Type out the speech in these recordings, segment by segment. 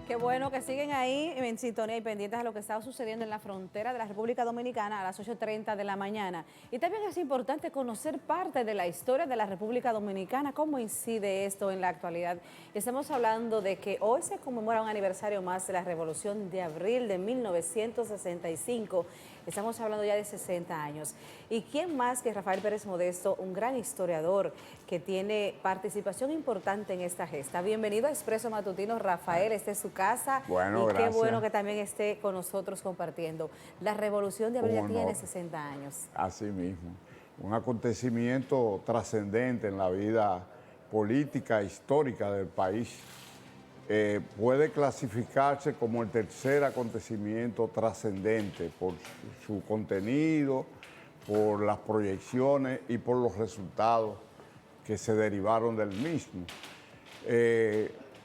Qué bueno que siguen ahí en sintonía y pendientes a lo que está sucediendo en la frontera de la República Dominicana a las 8:30 de la mañana. Y también es importante conocer parte de la historia de la República Dominicana, cómo incide esto en la actualidad. Estamos hablando de que hoy se conmemora un aniversario más de la Revolución de Abril de 1965. Estamos hablando ya de 60 años. ¿Y quién más que Rafael Pérez Modesto, un gran historiador que tiene participación importante en esta gesta? Bienvenido a Expreso Matutino, Rafael, esta es su casa. Bueno, Y qué gracias. bueno que también esté con nosotros compartiendo. La Revolución de Abril ya Un tiene honor. 60 años. Así mismo. Un acontecimiento trascendente en la vida política e histórica del país. Puede clasificarse como el tercer acontecimiento trascendente por su contenido, por las proyecciones y por los resultados que se derivaron del mismo.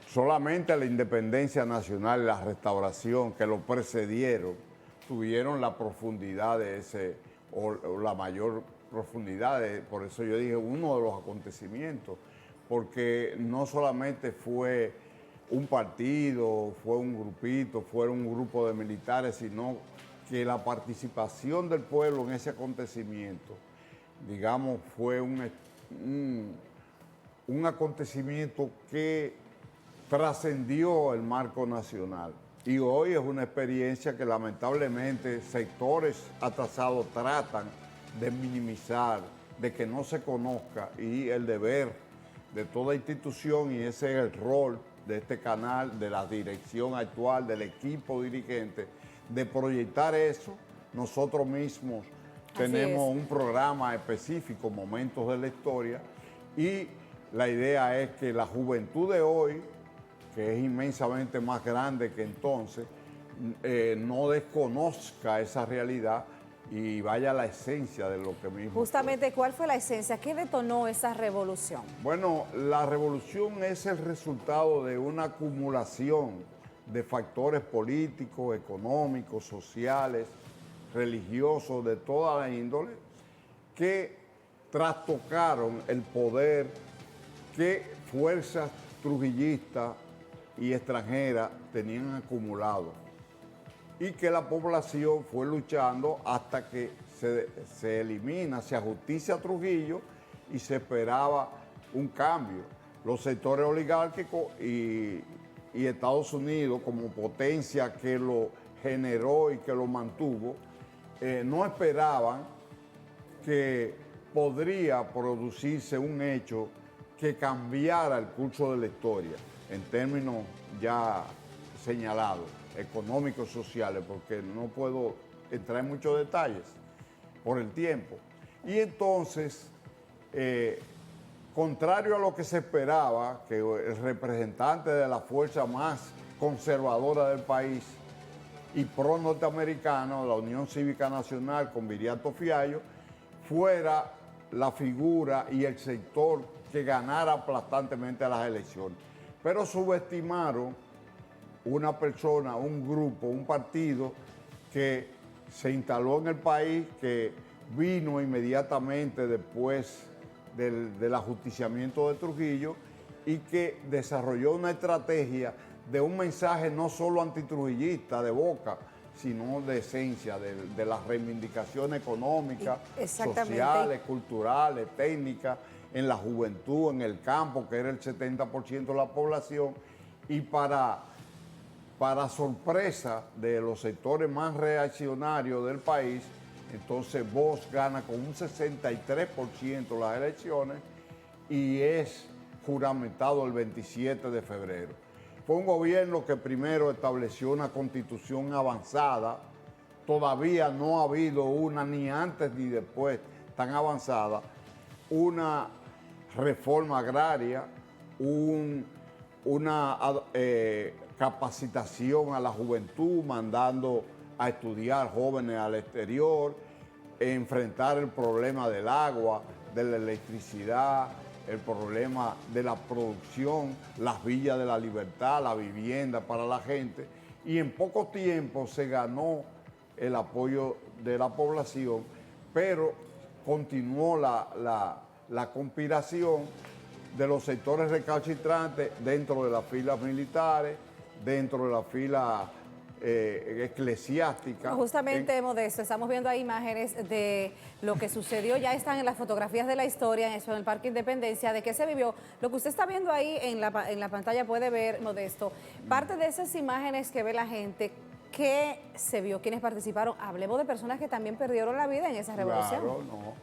Solamente la independencia nacional y la restauración que lo precedieron tuvieron la profundidad de ese, o la mayor profundidad, por eso yo dije uno de los acontecimientos, porque no solamente fue un partido, fue un grupito, fueron un grupo de militares, sino que la participación del pueblo en ese acontecimiento, digamos, fue un acontecimiento que trascendió el marco nacional. Y hoy es una experiencia que lamentablemente sectores atrasados tratan de minimizar, de que no se conozca, y el deber de toda institución, y ese es el rol de este canal, de la dirección actual, del equipo dirigente, de proyectar eso. Nosotros mismos tenemos un programa específico, Momentos de la Historia, y la idea es que la juventud de hoy, que es inmensamente más grande que entonces, no desconozca esa realidad y vaya a la esencia de lo que mismo Justamente, fue. ¿cuál fue la esencia? ¿Qué detonó esa revolución? Bueno, la revolución es el resultado de una acumulación de factores políticos, económicos, sociales, religiosos, de toda la índole, que trastocaron el poder que fuerzas trujillistas y extranjeras tenían acumulado, y que la población fue luchando hasta que se elimina, se ajusticia a Trujillo y se esperaba un cambio. Los sectores oligárquicos y Estados Unidos, como potencia que lo generó y que lo mantuvo, no esperaban que podría producirse un hecho que cambiara el curso de la historia en términos ya señalados, económicos, sociales, porque no puedo entrar en muchos detalles por el tiempo. Y entonces, contrario a lo que se esperaba, que el representante de la fuerza más conservadora del país y pro-norteamericano, la Unión Cívica Nacional con Viriato Fiallo, fuera la figura y el sector que ganara aplastantemente las elecciones. Pero subestimaron una persona, un grupo, un partido que se instaló en el país, que vino inmediatamente después del ajusticiamiento de Trujillo, y que desarrolló una estrategia de un mensaje no solo antitrujillista de boca, sino de esencia, de las reivindicaciones económicas, sociales, culturales, técnicas, en la juventud, en el campo, que era el 70% de la población, y para sorpresa de los sectores más reaccionarios del país, entonces Bosch gana con un 63% las elecciones y es juramentado el 27 de febrero. Fue un gobierno que primero estableció una constitución avanzada, todavía no ha habido una ni antes ni después tan avanzada, una reforma agraria, una capacitación a la juventud, mandando a estudiar jóvenes al exterior, enfrentar el problema del agua, de la electricidad, el problema de la producción, las villas de la libertad, la vivienda para la gente, y en poco tiempo se ganó el apoyo de la población, pero continuó la conspiración de los sectores recalcitrantes dentro de las filas militares, dentro de la fila eclesiástica. Justamente, Modesto, estamos viendo ahí imágenes de lo que sucedió, ya están en las fotografías de la historia, eso en el Parque Independencia, de qué se vivió. Lo que usted está viendo ahí en la pantalla puede ver, Modesto, parte de esas imágenes que ve la gente, ¿qué se vio? ¿Quiénes participaron? Hablemos de personas que también perdieron la vida en esa revolución. Claro, no.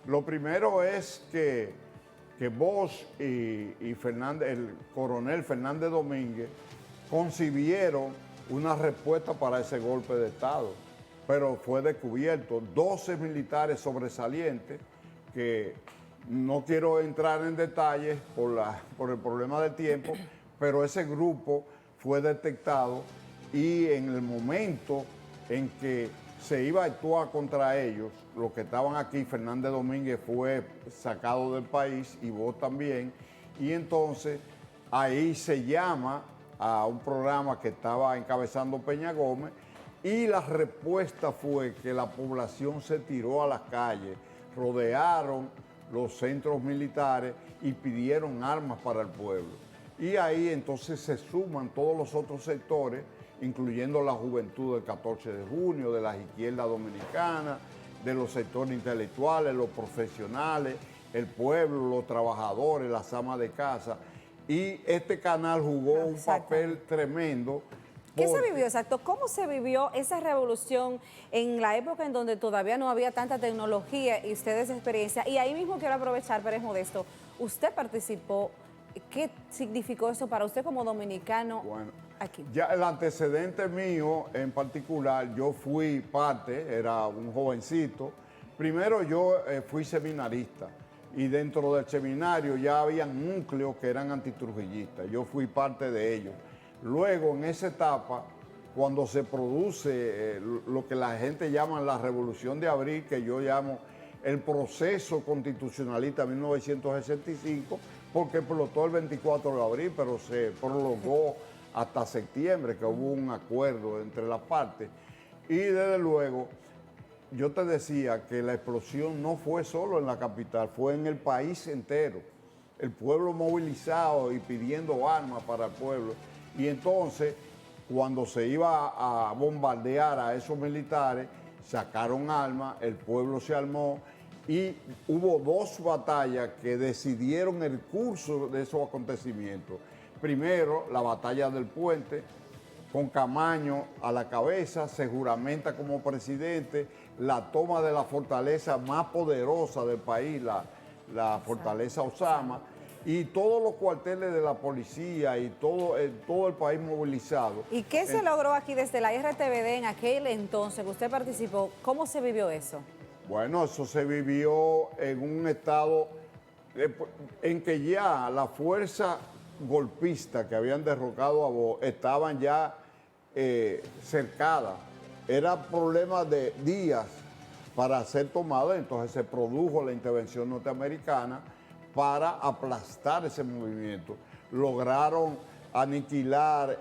Lo primero es que Bosch y Fernández, el coronel Fernández Domínguez concibieron una respuesta para ese golpe de Estado, pero fue descubierto 12 militares sobresalientes, que no quiero entrar en detalles por el problema del tiempo, pero ese grupo fue detectado y en el momento en que se iba a actuar contra ellos, los que estaban aquí, Fernández Domínguez fue sacado del país y vos también, y entonces ahí se llama a un programa que estaba encabezando Peña Gómez y la respuesta fue que la población se tiró a las calles, rodearon los centros militares y pidieron armas para el pueblo. Y ahí entonces se suman todos los otros sectores, incluyendo la juventud del 14 de junio, de las izquierdas dominicanas, de los sectores intelectuales, los profesionales, el pueblo, los trabajadores, las amas de casa. Y este canal jugó un papel tremendo. ¿Qué se vivió exacto? ¿Cómo se vivió esa revolución en la época en donde todavía no había tanta tecnología y ustedes experiencia? Y ahí mismo quiero aprovechar, Pérez Modesto, usted participó, ¿qué significó eso para usted como dominicano aquí? Ya el antecedente mío en particular, yo fui parte, era un jovencito. Primero yo fui seminarista. Y dentro del seminario ya había núcleos que eran antitrujillistas. Yo fui parte de ellos. Luego, en esa etapa, cuando se produce lo que la gente llama la Revolución de Abril, que yo llamo el proceso constitucionalista 1965, porque explotó el 24 de abril, pero se prolongó hasta septiembre, que hubo un acuerdo entre las partes. Y desde luego, yo te decía que la explosión no fue solo en la capital, fue en el país entero. El pueblo movilizado y pidiendo armas para el pueblo. Y entonces, cuando se iba a bombardear a esos militares, sacaron armas, el pueblo se armó y hubo dos batallas que decidieron el curso de esos acontecimientos. Primero, la batalla del puente, con Camaño a la cabeza, se juramenta como presidente la toma de la fortaleza más poderosa del país, la fortaleza Osama, y todos los cuarteles de la policía y todo el país movilizado. ¿Y qué se logró aquí desde la RTVD en aquel entonces que usted participó? ¿Cómo se vivió eso? Bueno, eso se vivió en un estado en que ya la fuerza golpista que habían derrocado a Bosch estaban ya cercadas. Era problema de días para ser tomada, entonces se produjo la intervención norteamericana para aplastar ese movimiento. Lograron aniquilar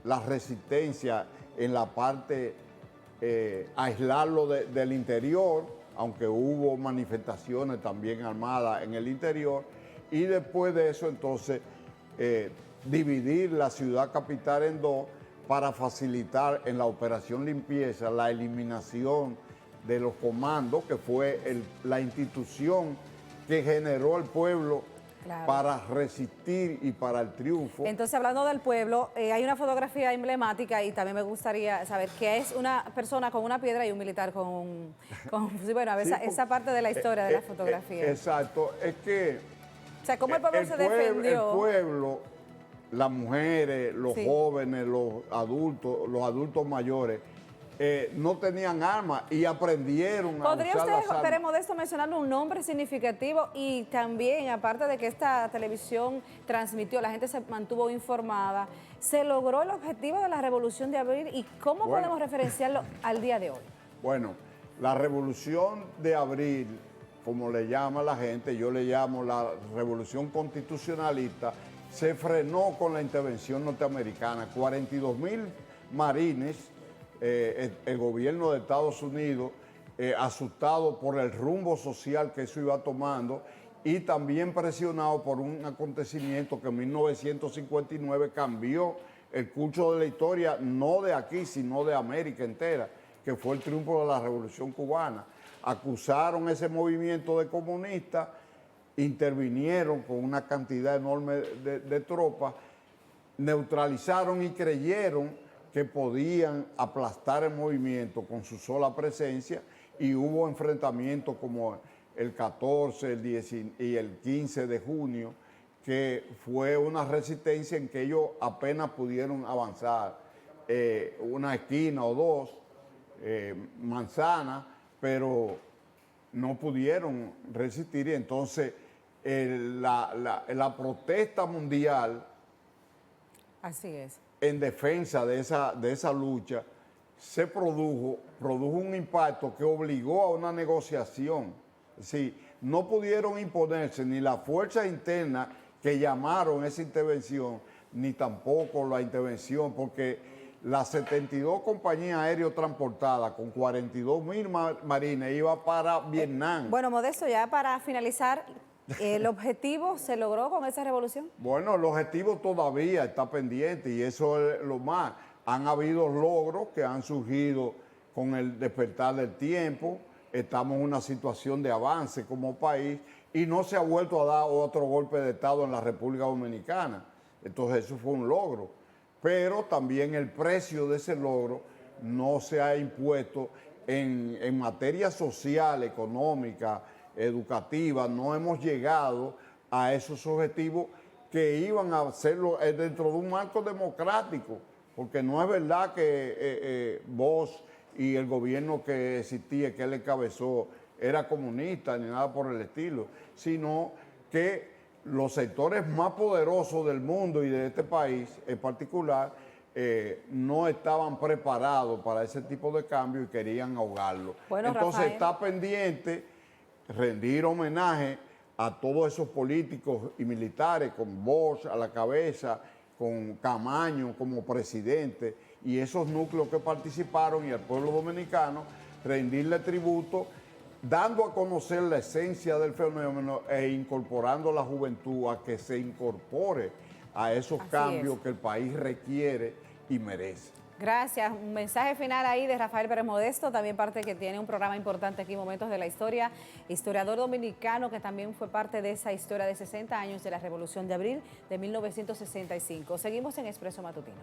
la resistencia en la parte, aislarlo del interior, aunque hubo manifestaciones también armadas en el interior, y después de eso entonces dividir la ciudad capital en dos para facilitar en la operación limpieza la eliminación de los comandos, que fue la institución que generó el pueblo para resistir y para el triunfo. Entonces, hablando del pueblo, hay una fotografía emblemática y también me gustaría saber qué es una persona con una piedra y un militar con bueno, a ver, sí, esa parte de la historia de la fotografía. Exacto, es que... O sea, ¿cómo el pueblo se defendió? El pueblo, las mujeres, los jóvenes, los adultos mayores, no tenían armas y aprendieron a usar las armas. ¿Podría usted, Pérez Modesto, mencionarle un nombre significativo? Y también, aparte de que esta televisión transmitió, la gente se mantuvo informada, ¿se logró el objetivo de la Revolución de Abril y cómo podemos referenciarlo al día de hoy? Bueno, la Revolución de Abril, como le llama la gente, yo le llamo la Revolución Constitucionalista, se frenó con la intervención norteamericana. 42,000 marines, el gobierno de Estados Unidos, asustado por el rumbo social que eso iba tomando y también presionado por un acontecimiento que en 1959 cambió el curso de la historia, no de aquí, sino de América entera, que fue el triunfo de la Revolución Cubana. Acusaron ese movimiento de comunistas, intervinieron con una cantidad enorme de tropas, neutralizaron y creyeron que podían aplastar el movimiento con su sola presencia, y hubo enfrentamientos como el 14 el 10 y el 15 de junio, que fue una resistencia en que ellos apenas pudieron avanzar una esquina o dos manzanas, pero no pudieron resistir, y entonces la protesta mundial, Así es. en defensa de esa lucha, produjo un impacto que obligó a una negociación. Es decir, no pudieron imponerse ni las fuerzas internas que llamaron esa intervención, ni tampoco la intervención, porque las 72 compañías aéreas transportadas con 42,000 marines iba para Vietnam. Bueno, Modesto, ya para finalizar, ¿el objetivo se logró con esa revolución? Bueno, el objetivo todavía está pendiente, y eso es lo más. Han habido logros que han surgido con el despertar del tiempo. Estamos en una situación de avance como país y no se ha vuelto a dar otro golpe de Estado en la República Dominicana. Entonces eso fue un logro. Pero también el precio de ese logro no se ha impuesto en materia social, económica, educativa. No hemos llegado a esos objetivos que iban a hacerlo dentro de un marco democrático, porque no es verdad que vos y el gobierno que existía, que él encabezó, era comunista ni nada por el estilo, sino que los sectores más poderosos del mundo y de este país en particular no estaban preparados para ese tipo de cambio y querían ahogarlo. Bueno, entonces Rafael, está pendiente rendir homenaje a todos esos políticos y militares, con Bosch a la cabeza, con Camaño como presidente, y esos núcleos que participaron, y al pueblo dominicano, rendirle tributo, dando a conocer la esencia del fenómeno e incorporando a la juventud a que se incorpore a esos cambios que el país requiere y merece. Gracias. Un mensaje final ahí de Rafael Pérez Modesto, también parte que tiene un programa importante aquí, Momentos de la Historia, historiador dominicano que también fue parte de esa historia de 60 años de la Revolución de Abril de 1965. Seguimos en Expreso Matutino.